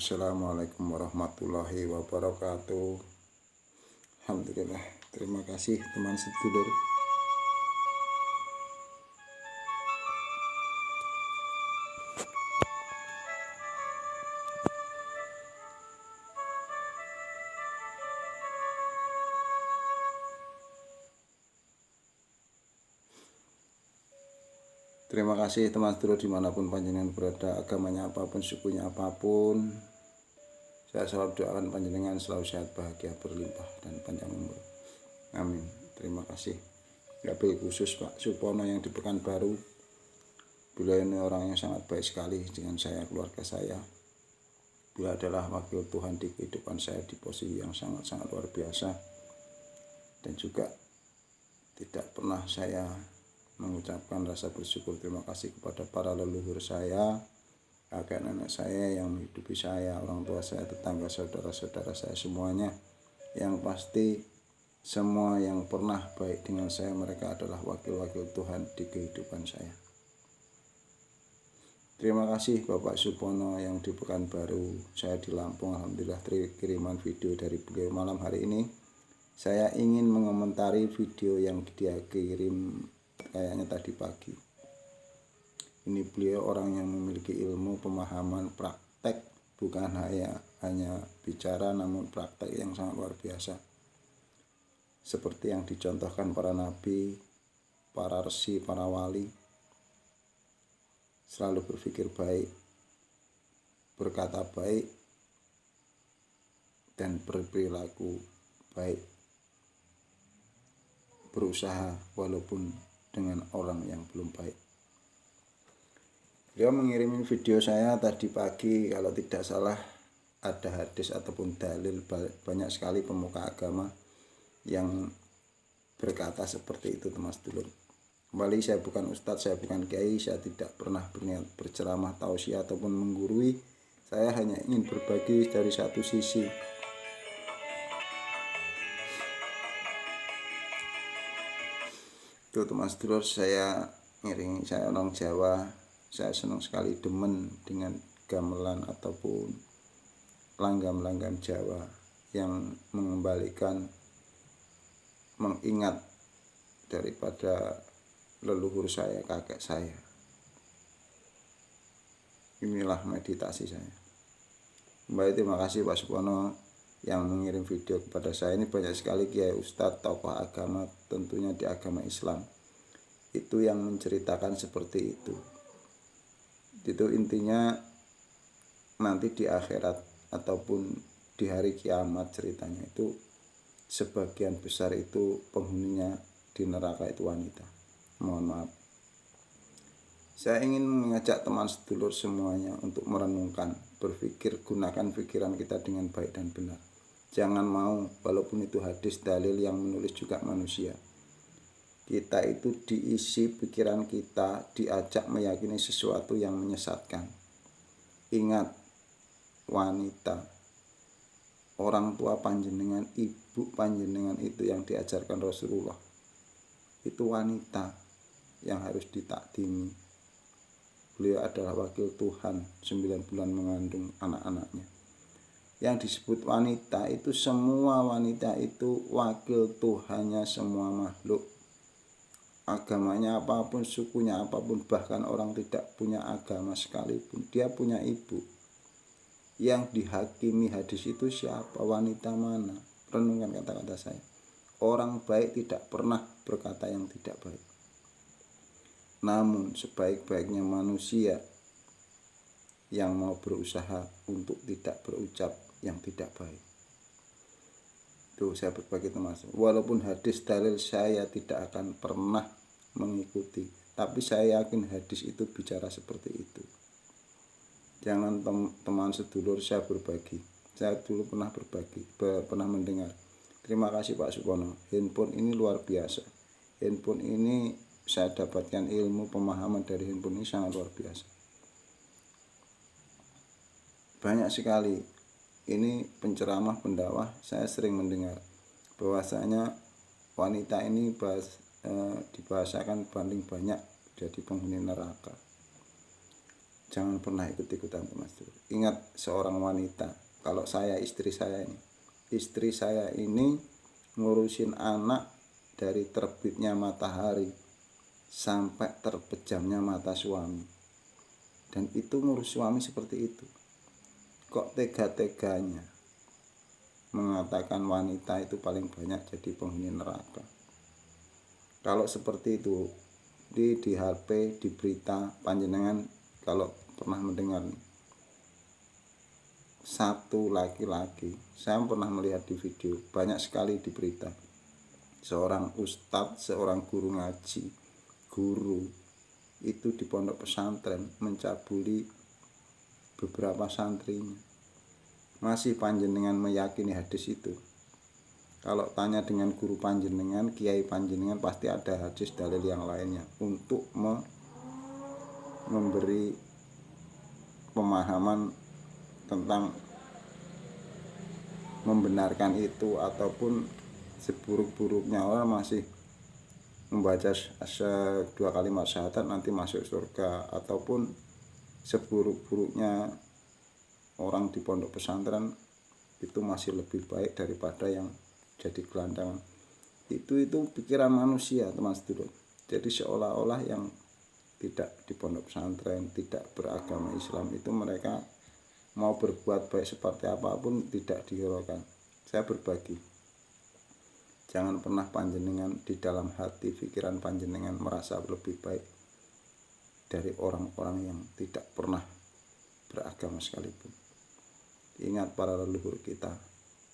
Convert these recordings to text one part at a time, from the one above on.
Assalamualaikum warahmatullahi wabarakatuh. Alhamdulillah, terima kasih teman sedulur. Terima kasih teman sedulur dimanapun panjenengan berada, agamanya apapun, sukunya apapun. Saya selalu doakan panjenengan selalu sehat, bahagia, berlimpah, dan panjang umur. Amin. Terima kasih. Wabil khusus Pak Supono yang di Pekanbaru. Beliau ini orang yang sangat baik sekali dengan saya, keluarga saya. Beliau adalah wakil Tuhan di kehidupan saya di posisi yang sangat-sangat luar biasa. Dan juga tidak pernah saya mengucapkan rasa bersyukur terima kasih kepada para leluhur saya, kakek nenek saya yang menghidupi saya, orang tua saya, tetangga, saudara-saudara saya semuanya. Yang pasti semua yang pernah baik dengan saya, mereka adalah wakil-wakil Tuhan di kehidupan saya. Terima kasih Bapak Supono yang di Pekanbaru, saya di Lampung. Alhamdulillah kiriman video dari beliau malam hari ini. Saya ingin mengomentari video yang dia kirim kayaknya tadi pagi. Ini beliau orang yang memiliki ilmu, pemahaman, praktek, bukan hanya bicara namun praktek yang sangat luar biasa. Seperti yang dicontohkan para nabi, para resi, para wali, selalu berpikir baik, berkata baik, dan berperilaku baik, berusaha walaupun dengan orang yang belum baik. Dia mengirimin video saya tadi pagi, kalau tidak salah ada hadis ataupun dalil, banyak sekali pemuka agama yang berkata seperti itu teman sedulur. Kembali, saya bukan ustadz, saya bukan kiai, saya tidak pernah berniat berceramah, tausiah ataupun menggurui. Saya hanya ingin berbagi dari satu sisi. Itu teman sedulur, saya orang Jawa, saya senang sekali demen dengan gamelan ataupun langgam-langgam Jawa yang mengembalikan, mengingat daripada leluhur saya, kakek saya. Inilah meditasi saya. Kembali terima kasih Pak Supono yang mengirim video kepada saya. Ini banyak sekali kiai, ustadz, tokoh agama, tentunya di agama Islam itu yang menceritakan seperti itu. Itu intinya nanti di akhirat ataupun di hari kiamat ceritanya itu sebagian besar itu penghuninya di neraka itu wanita. Mohon maaf. Saya ingin mengajak teman sedulur semuanya untuk merenungkan, berpikir, gunakan pikiran kita dengan baik dan benar. Jangan mau, walaupun itu hadis dalil yang menulis juga manusia. Kita itu diisi pikiran kita, diajak meyakini sesuatu yang menyesatkan. Ingat, wanita, orang tua panjenengan, ibu panjenengan itu yang diajarkan Rasulullah. Itu wanita yang harus ditakdimi. Beliau adalah wakil Tuhan, 9 bulan mengandung anak-anaknya. Yang disebut wanita itu semua wanita itu wakil Tuhannya semua makhluk. Agamanya apapun, sukunya apapun, bahkan orang tidak punya agama sekalipun, dia punya ibu. Yang dihakimi hadis itu siapa? Wanita mana? Renungkan kata-kata saya. Orang baik tidak pernah berkata yang tidak baik. Namun sebaik-baiknya manusia yang mau berusaha untuk tidak berucap yang tidak baik. Itu saya berbagi teman. Walaupun hadis dalil saya tidak akan pernah mengikuti, tapi saya yakin hadis itu bicara seperti itu. Jangan teman sedulur, saya berbagi. Saya dulu pernah berbagi, pernah mendengar. Terima kasih Pak Supono. Handphone ini luar biasa. Handphone ini saya dapatkan ilmu, pemahaman dari handphone ini sangat luar biasa. Banyak sekali ini penceramah, pendakwah, saya sering mendengar bahwasanya wanita ini dibahasakan paling banyak jadi penghuni neraka. Jangan pernah ikut-ikutan Mas Dulur. Ingat seorang wanita, kalau istri saya ini ngurusin anak dari terbitnya matahari sampai terpejamnya mata suami, dan itu ngurus suami seperti itu. Kok tega-teganya mengatakan wanita itu paling banyak jadi penghuni neraka? Kalau seperti itu di HP, di berita, panjenengan kalau pernah mendengar satu laki-laki, saya pernah melihat di video, banyak sekali di berita, seorang ustadz, seorang guru ngaji, guru itu di pondok pesantren mencabuli beberapa santrinya. Masih panjenengan meyakini hadis itu? Kalau tanya dengan guru panjenengan, kiai panjenengan, pasti ada hadis dalil yang lainnya untuk memberi pemahaman tentang membenarkan itu, ataupun seburuk-buruknya orang masih membaca 2 kalimat syahadat nanti masuk surga, ataupun seburuk-buruknya orang di pondok pesantren itu masih lebih baik daripada yang jadi gelandangan. Itu pikiran manusia, teman sedulur. Jadi seolah-olah yang tidak di pondok pesantren, tidak beragama Islam itu mereka mau berbuat baik seperti apapun tidak dihiraukan. Saya berbagi, jangan pernah panjenengan di dalam hati pikiran panjenengan merasa lebih baik dari orang-orang yang tidak pernah beragama sekalipun. Ingat para leluhur kita,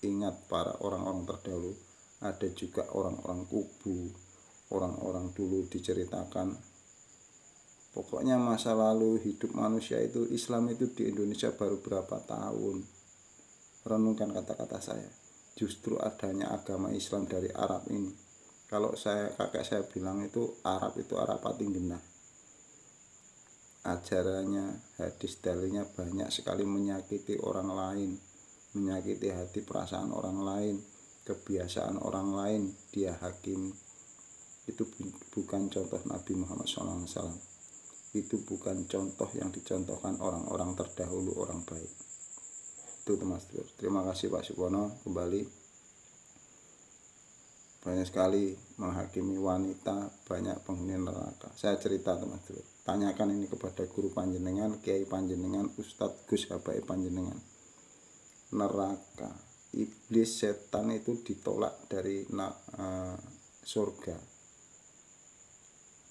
ingat para orang-orang terdahulu. Ada juga orang-orang kubu, orang-orang dulu diceritakan. Pokoknya masa lalu hidup manusia itu, Islam itu di Indonesia baru berapa tahun. Renungkan kata-kata saya. Justru adanya agama Islam dari Arab ini. Kalau kakek saya bilang itu Arab Patinggenah. Ajarannya, hadis dalilnya banyak sekali menyakiti orang lain, menyakiti hati perasaan orang lain, kebiasaan orang lain dia hakimi. Itu bukan contoh Nabi Muhammad SAW. Itu bukan contoh yang dicontohkan orang-orang terdahulu, orang baik. Itu teman sedulur. Terima kasih Pak Supono. Kembali banyak sekali menghakimi wanita, banyak penghuni neraka. Saya cerita teman sedulur, tanyakan ini kepada guru panjenengan, kiai panjenengan, ustadz Gus Habai panjenengan. Neraka, iblis, setan itu ditolak dari surga,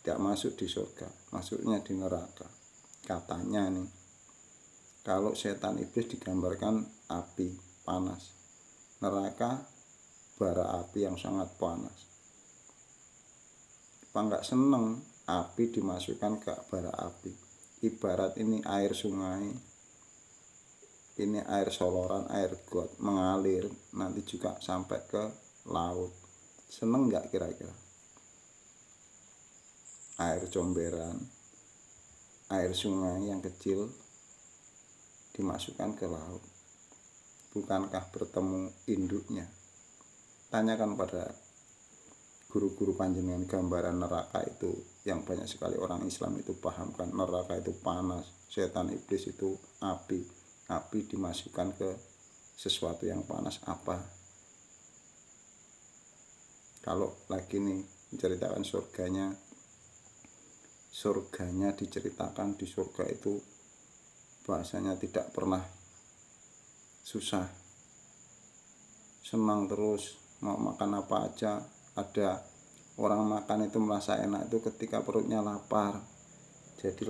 tidak masuk di surga, masuknya di neraka. Katanya nih, kalau setan iblis digambarkan api panas, neraka bara api yang sangat panas. Apa enggak seneng api dimasukkan ke bara api? Ibarat ini air sungai, ini air soloran, air got mengalir, nanti juga sampai ke laut. Seneng enggak kira-kira? Air comberan, air sungai yang kecil dimasukkan ke laut, bukankah bertemu induknya? Tanyakan pada guru-guru panjenengan gambaran neraka itu, yang banyak sekali orang Islam itu pahamkan. Neraka itu panas, setan iblis itu api dimasukkan ke sesuatu yang panas. Apa kalau lagi nih menceritakan surganya diceritakan, di surga itu bahasanya tidak pernah susah, senang terus, mau makan apa aja ada. Orang makan itu merasa enak itu ketika perutnya lapar. Jadi